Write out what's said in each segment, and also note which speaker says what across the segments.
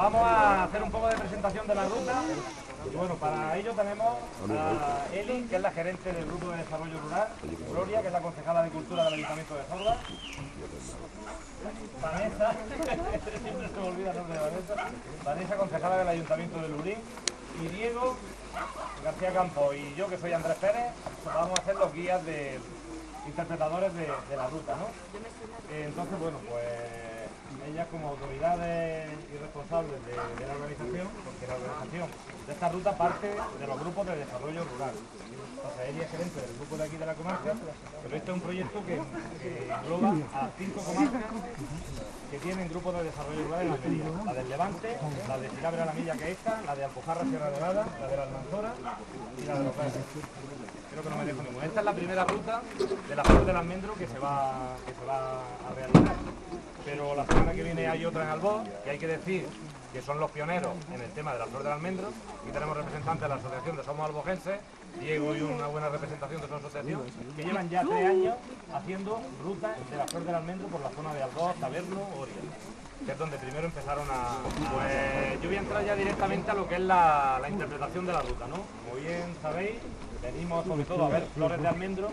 Speaker 1: vamos a hacer un poco de presentación de la ruta. Y bueno, para ello tenemos a Eli, que es la gerente del Grupo de Desarrollo Rural, Gloria, que es la concejala de Cultura del Ayuntamiento de Zorba, Vanessa, siempre se me olvida el nombre de Vanessa, concejala del Ayuntamiento de Lurín, y Diego García Campos y yo, que soy Andrés Pérez, vamos a ser los guías de interpretadores de la ruta, ¿no? Entonces, bueno, pues ellas como autoridades y responsables de la organización, porque la organización de esta ruta parte de los grupos de desarrollo rural. Entonces ella es gerente del grupo de aquí de la comarca, pero este es un proyecto que engloba a 5 comarcas que tienen grupos de desarrollo rural en Almería. La del Levante, la de Filabre a la Milla, que es esta, la de Alpujarra Sierra Nevada, la de la Almanzora y la de los Reyes. Creo que no me dejo ninguna. Esta es la primera ruta de la Flor del Almendro que se va a realizar. Pero la semana que viene hay otra en Albó, que hay que decir que son los pioneros en el tema de la Flor del Almendro. Aquí tenemos representantes de la asociación de Somos Albojenses, Diego y una buena representación de su asociación, que llevan ya 3 años haciendo rutas de la Flor del Almendro por la zona de Albó, Taberno, Oria, que es donde primero empezaron a... Pues yo voy a entrar ya directamente a lo que es la interpretación de la ruta, ¿no? Como bien sabéis, venimos sobre todo a ver flores de almendro.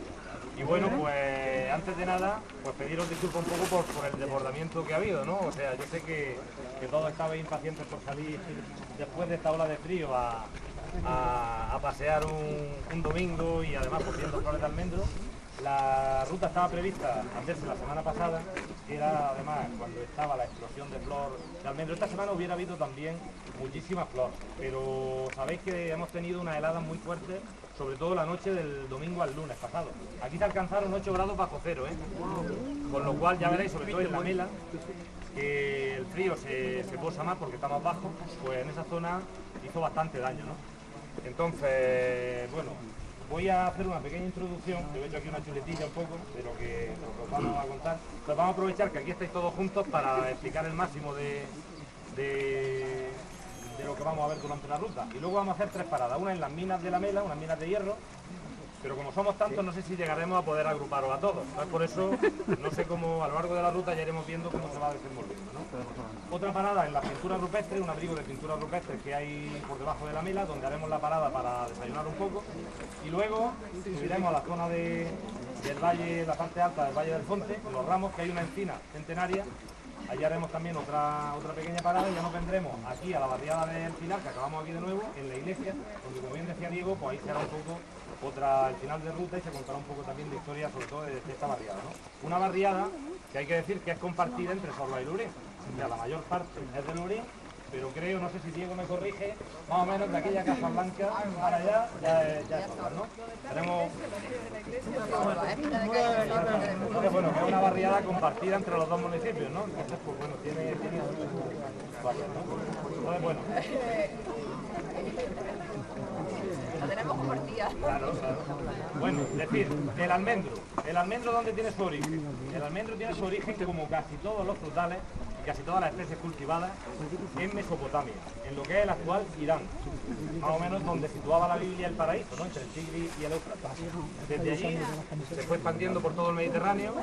Speaker 1: Y bueno, pues antes de nada, pues pediros disculpas un poco por el desbordamiento que ha habido, ¿no? O sea, yo sé que todos estabais impacientes por salir después de esta ola de frío a pasear un domingo y además por viendo flores de almendro. La ruta estaba prevista hacerse la semana pasada, que era además cuando estaba la explosión de flor de almendro. Esta semana hubiera habido también muchísima flor, pero sabéis que hemos tenido unas heladas muy fuertes, sobre todo la noche del domingo al lunes pasado. Aquí se alcanzaron 8 grados bajo cero, con lo cual ya veréis, sobre todo en la Mela, que el frío se posa más porque está más bajo, pues en esa zona hizo bastante daño, ¿no? Entonces, bueno, voy a hacer una pequeña introducción, que he hecho aquí una chuletilla un poco de lo que os vamos a contar. Pues vamos a aprovechar que aquí estáis todos juntos para explicar el máximo de lo que vamos a ver durante la ruta. Y luego vamos a hacer 3 paradas, una en las minas de la Mela, unas minas de hierro, pero como somos tantos no sé si llegaremos a poder agruparos a todos. Entonces, por eso no sé cómo a lo largo de la ruta ya iremos viendo cómo se va desenvolviendo, ¿no? Otra parada en la pintura rupestre, un abrigo de pintura rupestre que hay por debajo de la Mela, donde haremos la parada para desayunar un poco. Y luego subiremos a la zona del valle, la parte alta del Valle del Fonte, en los Ramos, que hay una encina centenaria. Allí haremos también otra pequeña parada y ya nos vendremos aquí a la barriada del Pilar, que acabamos aquí de nuevo, en la iglesia, donde como bien decía Diego, pues ahí será un poco el final de ruta y se contará un poco también de historia, sobre todo de esta barriada, ¿no? Una barriada que hay que decir que es compartida entre Zorba y Lurín. O sea, la mayor parte es de Lurín, pero creo, no sé si Diego me corrige, más o menos de aquella Casa Blanca para allá ya es Zorba, ¿no? Tenemos... Entonces, bueno, que es una barriada compartida entre los dos municipios, ¿no? Entonces, pues bueno, tiene varias, ¿no? Entonces, bueno...
Speaker 2: La tenemos compartida.
Speaker 1: Claro, claro. Bueno, es decir, el almendro ¿dónde tiene su origen? El almendro tiene su origen, como casi todos los frutales y casi todas las especies cultivadas, en Mesopotamia, en lo que es el actual Irán, más o menos donde situaba la Biblia el paraíso, ¿no? Entre el Tigris y el Éufrates. Desde allí se fue expandiendo por todo el Mediterráneo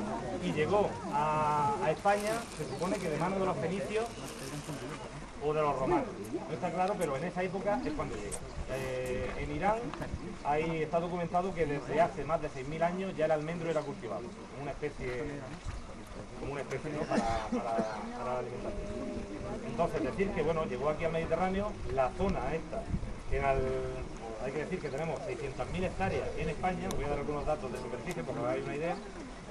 Speaker 1: y llegó a España, se supone que de mano de los fenicios o de los romanos. No está claro, pero en esa época es cuando llega. En Irán está documentado que desde hace más de 6.000 años ya el almendro era cultivado, como una especie, ¿no? para la alimentación. Entonces, decir que bueno, llegó aquí al Mediterráneo, la zona esta, hay que decir que tenemos 600.000 hectáreas en España, os voy a dar algunos datos de superficie para que hagáis una idea.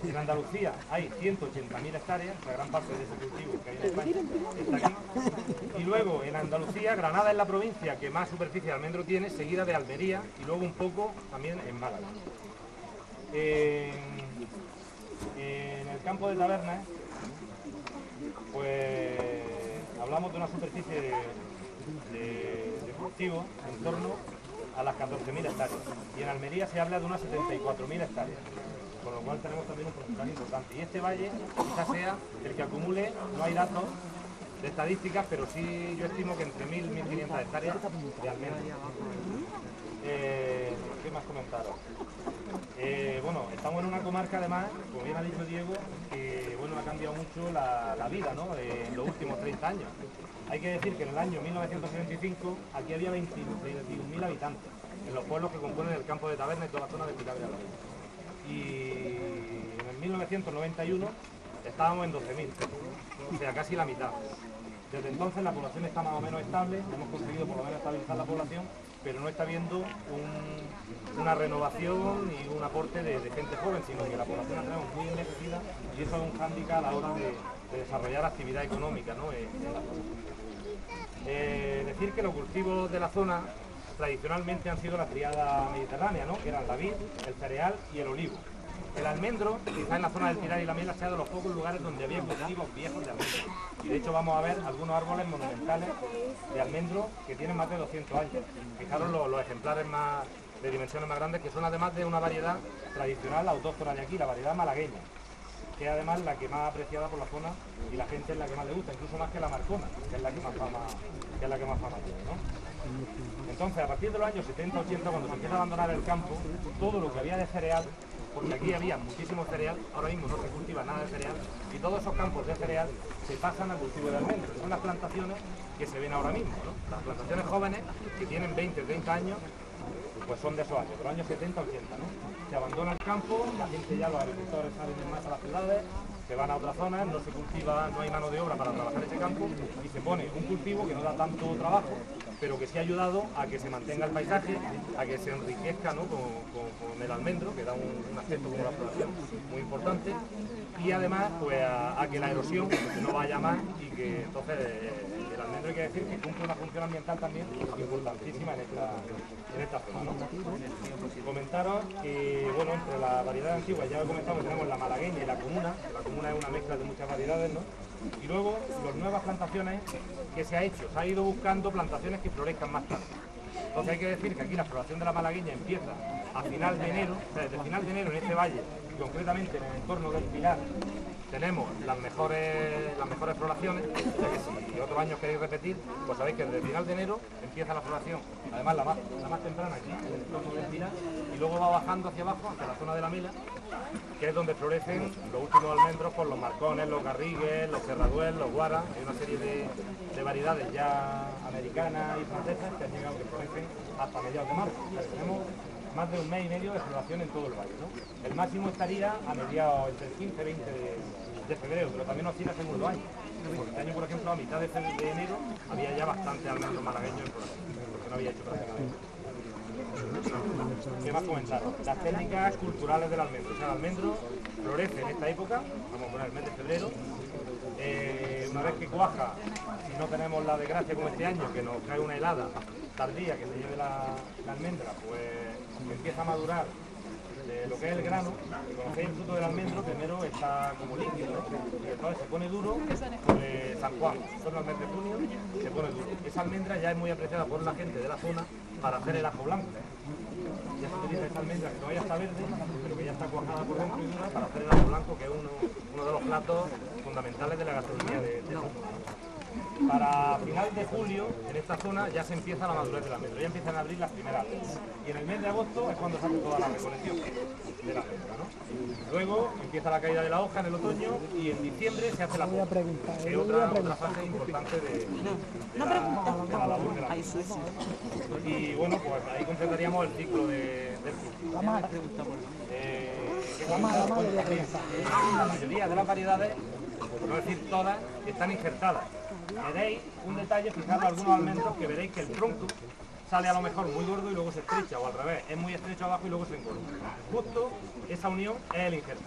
Speaker 1: En Andalucía hay 180.000 hectáreas, la gran parte de ese cultivo que hay en España está aquí. Y luego en Andalucía, Granada es la provincia que más superficie de almendro tiene, seguida de Almería y luego un poco también en Málaga. En el campo de Tabernas, pues hablamos de una superficie de cultivo en torno a las 14.000 hectáreas. Y en Almería se habla de unas 74.000 hectáreas. Con lo cual tenemos también un porcentaje importante. Y este valle quizás sea el que acumule, no hay datos, estadísticas, pero sí yo estimo que entre 1.000 y 1.500 hectáreas de almendros. ¿Qué más comentaros? Bueno, estamos en una comarca además, como bien ha dicho Diego, que bueno, ha cambiado mucho la vida, ¿no? En los últimos 30 años. Hay que decir que en el año 1975 aquí había 21.000 habitantes, en los pueblos que componen el campo de Taberna y toda la zona de Pilar de la Vega. Y en el 1991 estábamos en 12.000, o sea, casi la mitad. Desde entonces la población está más o menos estable, hemos conseguido por lo menos estabilizar la población, pero no está habiendo una renovación y un aporte de gente joven, sino que la población la tenemos muy envejecida y eso es un hándicap a la hora de desarrollar actividad económica, ¿no? En la zona. Decir que los cultivos de la zona tradicionalmente han sido la tríada mediterránea, ¿no? Que eran la vid, el cereal y el olivo. El almendro, quizá en la zona del Pilar y la Mela, sea de los pocos lugares donde había cultivos viejos de almendro. Y de hecho vamos a ver algunos árboles monumentales de almendro que tienen más de 200 años. Fijaros los ejemplares más de dimensiones más grandes, que son además de una variedad tradicional autóctona de aquí, la variedad malagueña, que es además la que más apreciada por la zona y la gente es la que más le gusta, incluso más que la marcona, que es la que más fama tiene, ¿no? Entonces, a partir de los años 70-80, cuando se empieza a abandonar el campo, todo lo que había de cereal, porque aquí había muchísimo cereal, ahora mismo no se cultiva nada de cereal, y todos esos campos de cereal se pasan al cultivo de almendro. Son las plantaciones que se ven ahora mismo, ¿no? Las plantaciones jóvenes, que tienen 20 o 30 años, pues son de esos años, de los años 70-80, ¿no? Se abandona el campo, la gente ya, los agricultores salen más a las ciudades, se van a otras zonas, no se cultiva, no hay mano de obra para trabajar ese campo y se pone un cultivo que no da tanto trabajo, pero que sí ha ayudado a que se mantenga el paisaje, a que se enriquezca, ¿no? con el almendro, que da un aspecto como la floración muy importante, y además pues a que la erosión no vaya más y que entonces el almendro hay que decir que cumple una función ambiental también importantísima en esta zona, ¿no? Comentaros que, bueno, entre las variedades antiguas ya he comentado que tenemos la malagueña y la comuna, que la comuna es una mezcla de muchas variedades, ¿no? Y luego las nuevas plantaciones que se ha hecho, se ha ido buscando plantaciones que florezcan más tarde. Entonces hay que decir que aquí la floración de la malagueña empieza a final de enero, o sea, desde final de enero en este valle, concretamente en el entorno del Pilar, tenemos las mejores floraciones, o sea que si otros años queréis repetir, pues sabéis que desde el final de enero empieza la floración, además la más temprana aquí, en el entorno del Pilar, y luego va bajando hacia abajo, hacia la zona de la Mela, que es donde florecen los últimos almendros, por los marcones, los garrigues, los cerraduel, los guaras, hay una serie de variedades ya americanas y francesas que han llegado que florecen hasta mediados de marzo. O sea, tenemos más de un mes y medio de floración en todo el valle, ¿no? El máximo estaría a mediados entre el 15 y 20 de febrero, pero también oscila según los años. Porque este año, por ejemplo, a mitad de enero había ya bastante almendro malagueño en floración, porque no había hecho prácticamente. ¿Qué más comentaros? Las técnicas culturales del almendro. O sea, el almendro florece en esta época, vamos a poner el mes de febrero. Una vez que cuaja, si no tenemos la desgracia como este año, que nos cae una helada tardía que se lleve la almendra, pues empieza a madurar lo que es el grano. Conocéis el fruto del almendro, primero está como líquido, ¿no? Y entonces se pone duro sobre San Juan, son el mes de junio, se pone duro. Esa almendra ya es muy apreciada por la gente de la zona para hacer el ajo blanco. Ya se utiliza esa almendra que todavía está verde, pero que ya está cuajada por dentro y dura para hacer el ajo blanco, que es uno de los platos fundamentales de la gastronomía de esta zona. Para final de julio, en esta zona, ya se empieza la madurez del almendro, ya empiezan a abrir las primeras veces. Y en el mes de agosto es cuando se hace toda la recolección de la almendra, ¿no? Luego empieza la caída de la hoja en el otoño y en diciembre se hace la poda, que es otra fase importante de la labor de la almendra. Y bueno, pues ahí completaríamos el ciclo del cultivo. La mayoría de las variedades, por no decir todas, están injertadas. Veréis un detalle, fijaros algunos almendros que veréis que el tronco sale a lo mejor muy gordo y luego se estrecha, o al revés, es muy estrecho abajo y luego se engorda. Justo esa unión es el injerto.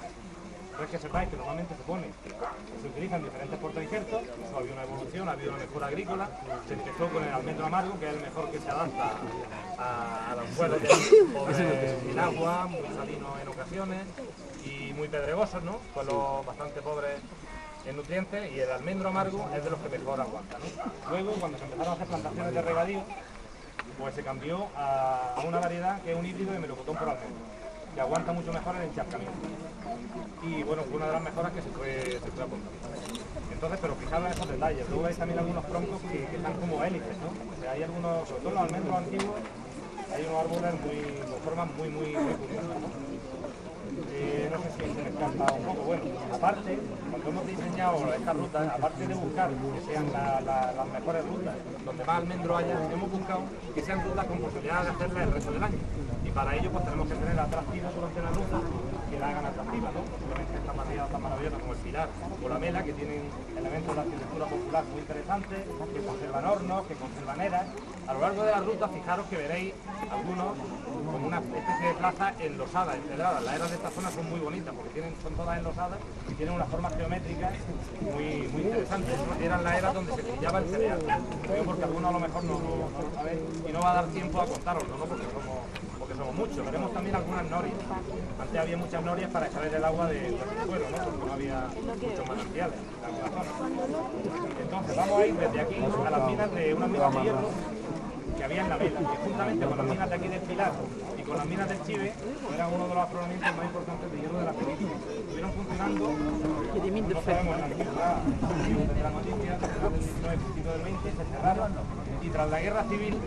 Speaker 1: Pero es que sepáis que normalmente se utilizan diferentes portainjertos, eso ha habido una evolución, ha habido una mejora agrícola, se empezó con el almendro amargo, que es el mejor que se adapta a los suelos sin agua, muy salinos en ocasiones y muy pedregosos, ¿no? Suelos bastante pobres en nutrientes, y el almendro amargo es de los que mejor aguanta, ¿no? Luego, cuando se empezaron a hacer plantaciones de regadío, pues se cambió a una variedad que es un híbrido de melocotón por almendro, que aguanta mucho mejor el encharcamiento. Y bueno, fue una de las mejoras que se fue apuntando. Entonces, pero fijaros en esos detalles. Luego veis también algunos troncos que están como hélices, ¿no? O sea, hay algunos, sobre todo los almendros antiguos, hay unos árboles con formas muy curiosas, ¿no? No sé si se me escapa un poco. Bueno, aparte, cuando hemos diseñado estas rutas, aparte de buscar que sean las mejores rutas, donde más almendro haya, hemos buscado que sean rutas con posibilidad de hacerlas el resto del año. Y para ello pues tenemos que tener atractivos durante la ruta que la hagan atractiva, ¿no? Posiblemente estas barriadas tan maravillosas como el Pilar o la Mela, que tienen elementos de arquitectura popular muy interesantes, que conservan hornos, que conservan eras. A lo largo de la ruta, fijaros que veréis algunos como una especie de plaza enlosada, empedrada. Las eras de esta zona son muy bonitas porque son todas enlosadas y tienen unas formas geométricas muy interesantes. Eran las eras donde se trillaba el cereal. Digo porque algunos a lo mejor no lo sabéis y no va a dar tiempo a contaroslo, ¿no? Porque somos muchos. Veremos también algunas norias. Antes había muchas norias para extraer el agua del suelo, ¿no? Porque no había muchos manantiales en alguna zona. Entonces vamos a ir desde aquí a las minas de unas minas de hierro que había en la Vela, que juntamente con las minas de aquí del Pilar y con las minas del Chive eran uno de los afloramientos más importantes de hierro de la península. Estuvieron funcionando, no sabemos en la antigüedad, desde la noticia, desde el 19, principio del 20, se cerraron y tras la guerra civil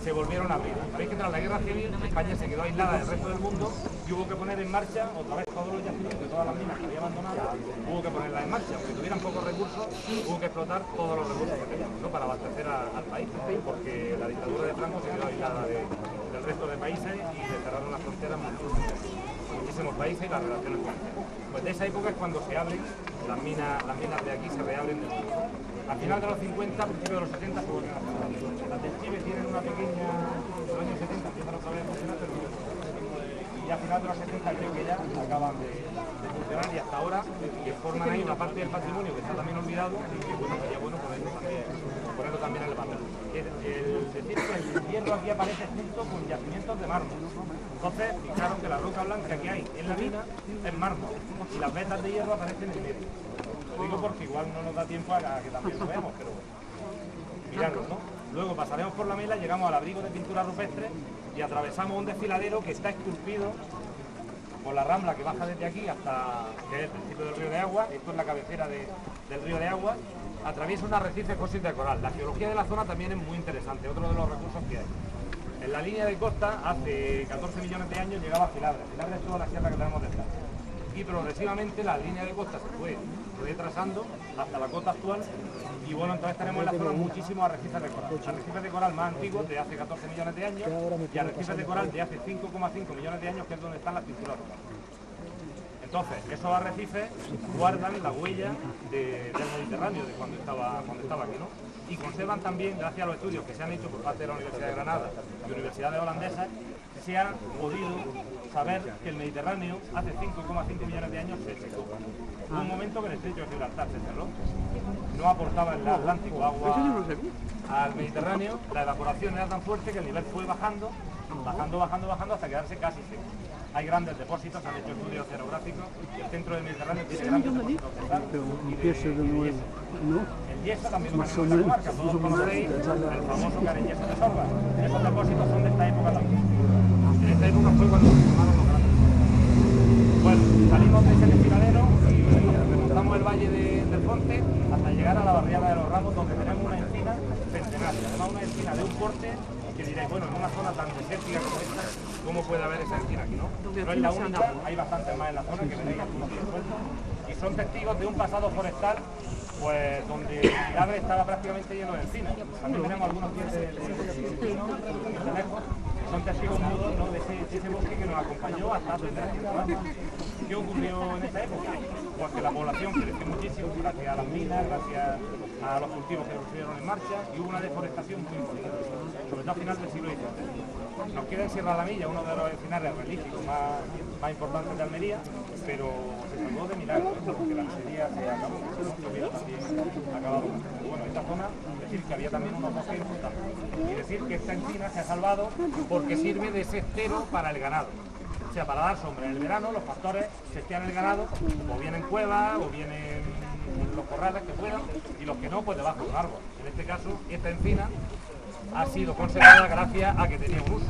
Speaker 1: se volvieron a abrir. Sabéis que tras la guerra civil España se quedó aislada del resto del mundo y hubo que poner en marcha otra vez todos los yacimientos de todas las minas que había abandonadas, hubo que ponerlas en marcha, aunque tuvieran pocos recursos, hubo que explotar todos los recursos que teníamos, ¿no? Para abastecer al país, porque la dictadura de Franco se quedó aislada del resto de países y le cerraron las fronteras muchísimos países y las relaciones comerciales. Pues de esa época es cuando se abren las minas de aquí, se reabren de nuevo. Al final de los 50, a principios de los 70 se vuelven a cerrar. Las del Chive tienen una pequeña, en los años 70 empiezan otra vez a funcionar, pero y a final de los 70 creo que ya acaban de funcionar y hasta ahora que forman ahí una parte del patrimonio que está también olvidado y que bueno, sería bueno ponerlo también en el papel. Decir que el hierro aquí aparece junto con yacimientos de mármol. Entonces, fijaros que la roca blanca que hay en la mina es mármol y las vetas de hierro aparecen en medio. Lo digo porque igual no nos da tiempo a que también lo veamos, pero miradlo, ¿no? Luego pasaremos por la Mela, llegamos al abrigo de pintura rupestre y atravesamos un desfiladero que está esculpido por la rambla que baja desde aquí hasta que es el principio del río de Agua. Esto es la cabecera del río de Agua. Atraviesa un arrecife fósil de coral. La geología de la zona también es muy interesante, otro de los recursos que hay. En la línea de costa, hace 14 millones de años llegaba a Filabres. Filabres es toda la sierra que tenemos detrás. Y progresivamente la línea de costa se fue trazando hasta la costa actual y bueno, entonces tenemos en la zona muchísimos arrecifes de coral. Arrecifes de coral más antiguos de hace 14 millones de años y arrecifes de coral de hace 5,5 millones de años, que es donde están las pinturas rocales. Entonces, esos arrecifes guardan la huella del Mediterráneo de cuando estaba aquí, ¿no? Y conservan también, gracias a los estudios que se han hecho por parte de la Universidad de Granada y universidades holandesas, se ha podido saber que el Mediterráneo hace 5,5 millones de años se secó. Hubo un momento que el estrecho de Gibraltar se cerró, no aportaba el Atlántico agua al Mediterráneo, la evaporación era tan fuerte que el nivel fue bajando hasta quedarse casi seco. Hay grandes depósitos, han hecho estudios oceanográficos y el centro del Mediterráneo tiene grandes depósitos de sal y de yeso. El yeso también lo tenemos en la comarca, todos conocéis el famoso Carenyeso de Sorba. Esos depósitos son de esta época también. En esta época fue cuando se formaron los grandes. Bueno, salimos de ese desfiladero y remontamos el valle del Fonte hasta llegar a la barriada de los Ramos, donde tenemos una encina centenaria, además una encina de un porte que diréis, bueno, en una zona tan desértica como esta, ¿cómo puede haber esa encina aquí, no? No es la única, hay bastantes más en la zona que veréis algunos sueltos y son testigos de un pasado forestal pues donde Filabres estaba prácticamente lleno de encinas. También tenemos algunos pies de lejos, son testigos mudos, ¿no? de ese bosque que nos acompañó hasta hace 300 años. ¿Qué ocurrió en esa época? Pues que la población creció muchísimo gracias a las minas, gracias a los cultivos que se pusieron en marcha y hubo una deforestación muy importante, sobre todo a final del siglo XIX. Nos queda en Sierra de la Milla, uno de los encinares prolíficos más importantes de Almería, pero se salvó de milagro, porque la miseria se acabó, no hubiera también acabado. Bueno, esta zona, decir que había también unos bosques importantes. Y decir que esta encina se ha salvado porque sirve de cestero para el ganado. O sea, para dar sombra. En el verano los pastores cestean el ganado, o bien en cuevas, o bien en los corrales que puedan, y los que no, pues debajo de un árbol. En este caso, esta encina ha sido conservada gracias a que tenía un uso.